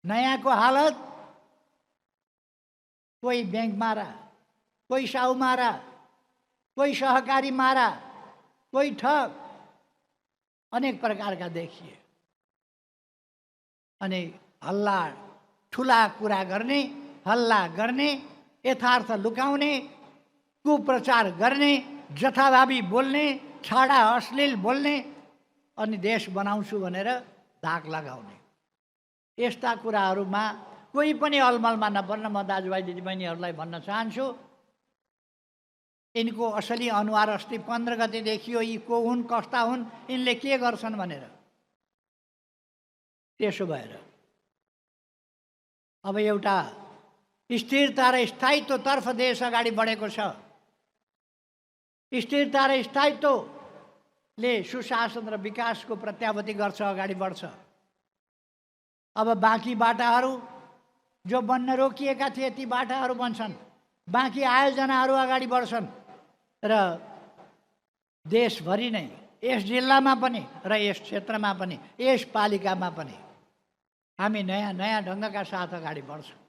नयाँको हालत, कोही बैंक मारा, कोही साहु मारा, कोही सहकारी मारा, कोही ठग, अनेक प्रकारका देखिए। अनि हल्ला, ठुला कुरा गर्ने, हल्ला गर्ने, यथार्थ लुकाउने, कुप्रचार गर्ने, जथाभावी बोल्ने, छाडा अश्लील बोल्ने, अनि देश बनाउँछु भनेर धाक लगाउने। यस्ता कुराहरूमा कोही पनि अलमलमा नपर्न म दाजुभाइ दिदीबहिनीहरूलाई भन्न चाहन्छु। यिनको असली अनुहार अस्ति 15 गते देखियो। यी को हुन्, कस्ता हुन्, यिनले के गर्छन् भनेर। त्यसो भएर अब एउटा स्थिरता र स्थायित्वतर्फ देश अगाडि बढेको छ। स्थिरता र स्थायित्वले सुशासन र विकासको प्रत्याभूति गर्छ, अगाडि बढ्छ। अब बाँकी बाटाहरू जो बन्न रोकिएका थिए ती बाटाहरू बन्छन्, बाँकी आयोजनाहरू अगाडि बढ्छन् र देशभरि नै, यस जिल्लामा पनि र यस क्षेत्रमा पनि, यस पालिकामा पनि हामी नयाँ नयाँ ढङ्गका साथ अगाडि बढ्छौँ।